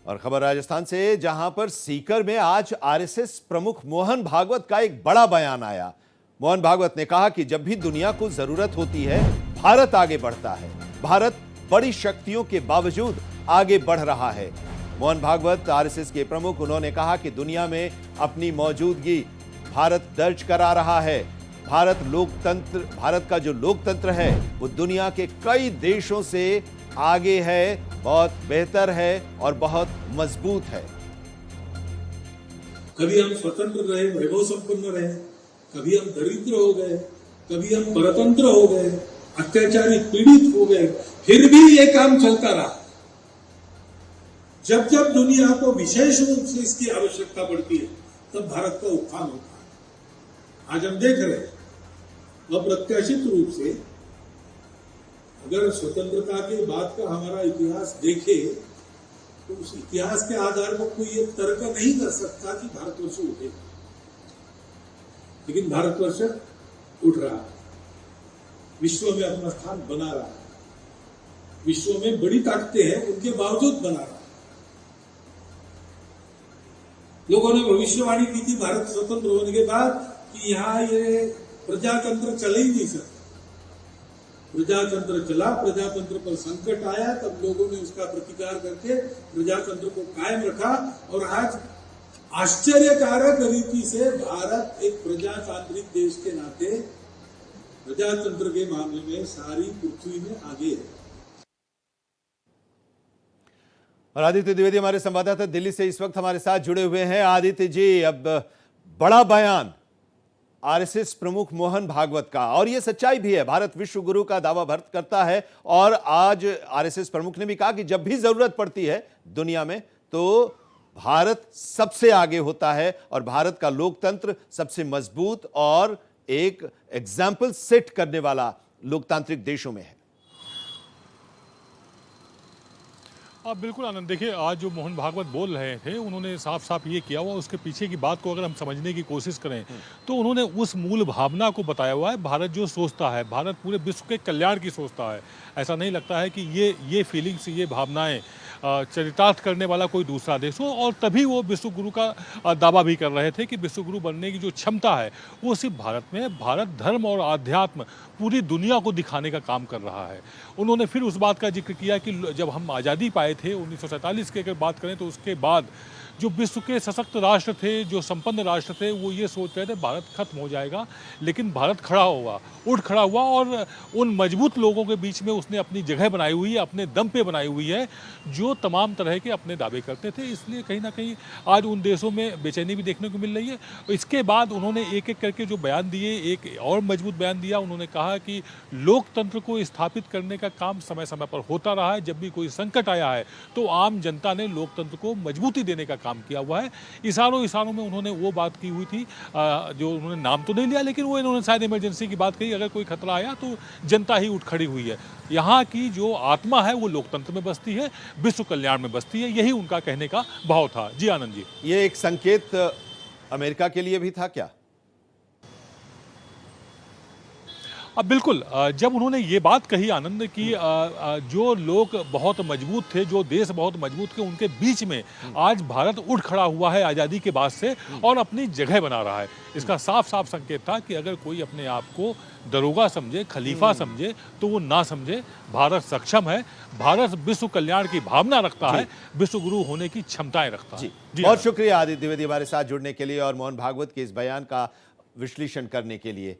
और खबर राजस्थान से, जहां पर सीकर में आज आरएसएस प्रमुख मोहन भागवत का एक बड़ा बयान आया। मोहन भागवत ने कहा कि जब भी दुनिया को जरूरत होती है, भारत आगे बढ़ता है। भारत बड़ी शक्तियों के बावजूद आगे बढ़ रहा है। मोहन भागवत आरएसएस के प्रमुख, उन्होंने कहा कि दुनिया में अपनी मौजूदगी भारत दर्ज करा रहा है। भारत का जो लोकतंत्र है वो दुनिया के कई देशों से आगे है, बहुत बेहतर है और बहुत मजबूत है। कभी हम स्वतंत्र रहे, वैभव संपन्न रहे, कभी हम दरिद्र हो गए, कभी हम परतंत्र हो गए, अत्याचारी पीड़ित हो गए, फिर भी ये काम चलता रहा। जब जब दुनिया को विशेष रूप से इसकी आवश्यकता पड़ती है, तब भारत का उत्थान होता है। आज हम देख रहे हैं, अप्रत्याशित रूप से अगर स्वतंत्रता के बाद का हमारा इतिहास देखे तो उस इतिहास के आधार पर कोई ये तर्क नहीं कर सकता कि भारतवर्ष उठे, लेकिन भारतवर्ष उठ रहा है, विश्व में अपना स्थान बना रहा है, विश्व में बड़ी ताकतें हैं उनके बावजूद बना रहा है। लोगों ने भविष्यवाणी की थी भारत स्वतंत्र होने के बाद कि यहां ये प्रजातंत्र चल ही नहीं सकता। प्रजातंत्र चला, प्रजातंत्र पर संकट आया, तब लोगों ने उसका प्रतिकार करके प्रजातंत्र को कायम रखा और आज आश्चर्यकारक रीति से भारत एक प्रजातांत्रिक देश के नाते प्रजातंत्र के मामले में सारी पृथ्वी में आगे है। और आदित्य द्विवेदी हमारे संवाददाता दिल्ली से इस वक्त हमारे साथ जुड़े हुए हैं। आदित्य जी, अब बड़ा बयान आरएसएस प्रमुख मोहन भागवत का, और यह सच्चाई भी है, भारत विश्व गुरु का दावा भारत करता है। और आज आरएसएस प्रमुख ने भी कहा कि जब भी जरूरत पड़ती है दुनिया में तो भारत सबसे आगे होता है और भारत का लोकतंत्र सबसे मजबूत और एक एग्जाम्पल सेट करने वाला लोकतांत्रिक देशों में है। बिल्कुल आनंद, देखिए आज जो मोहन भागवत बोल रहे थे, उन्होंने साफ साफ ये किया हुआ, उसके पीछे की बात को अगर हम समझने की कोशिश करें तो उन्होंने उस मूल भावना को बताया हुआ है। भारत जो सोचता है, भारत पूरे विश्व के कल्याण की सोचता है। ऐसा नहीं लगता है कि ये फीलिंग्स, ये भावनाएं चरितार्थ करने वाला कोई दूसरा देश हो। और तभी वो विश्व गुरु का दावा भी कर रहे थे कि विश्व गुरु बनने की जो क्षमता है वो सिर्फ भारत में, भारत धर्म और आध्यात्म पूरी दुनिया को दिखाने का काम कर रहा है। उन्होंने फिर उस बात का जिक्र किया कि जब हम आज़ादी पाए थे 1947 की अगर बात करें तो उसके बाद जो विश्व के सशक्त राष्ट्र थे, जो संपन्न राष्ट्र थे, वो ये सोच रहे थे भारत खत्म हो जाएगा, लेकिन भारत खड़ा हुआ, उठ खड़ा हुआ और उन मजबूत लोगों के बीच में उसने अपनी जगह बनाई हुई है, अपने दम पे बनाई हुई है, जो तमाम तरह के अपने दावे करते थे। इसलिए कहीं ना कहीं आज उन देशों में बेचैनी भी देखने को मिल रही है। इसके बाद उन्होंने एक एक करके जो बयान दिए, एक और मजबूत बयान दिया। उन्होंने कहा कि लोकतंत्र को स्थापित करने का काम समय समय पर होता रहा है। जब भी कोई संकट आया है तो आम जनता ने लोकतंत्र को मजबूती देने का काम किया हुआ है। इशारों में उन्होंने वो बात की हुई थी, जो उन्होंने नाम तो नहीं लिया, लेकिन वो इन्होंने शायद इमरजेंसी की बात कही। अगर कोई खतरा आया तो जनता ही उठ खड़ी हुई है। यहाँ की जो आत्मा है वो लोकतंत्र में बसती है, विश्व कल्याण में बसती है। यही उनका कहने का भाव था। जी आनंद जी, ये एक संकेत अमेरिका के लिए भी था क्या? अब बिल्कुल, जब उन्होंने ये बात कही आनंद की जो लोग बहुत मजबूत थे, जो देश बहुत मजबूत थे, उनके बीच में आज भारत उठ खड़ा हुआ है आज़ादी के बाद से और अपनी जगह बना रहा है। इसका साफ साफ संकेत था कि अगर कोई अपने आप को दरोगा समझे, खलीफा समझे, तो वो ना समझे। भारत सक्षम है, भारत विश्व कल्याण की भावना रखता है, विश्व गुरु होने की क्षमताएं रखता है। बहुत शुक्रिया आदित्य द्विवेदी हमारे साथ जुड़ने के लिए और मोहन भागवत के इस बयान का विश्लेषण करने के लिए।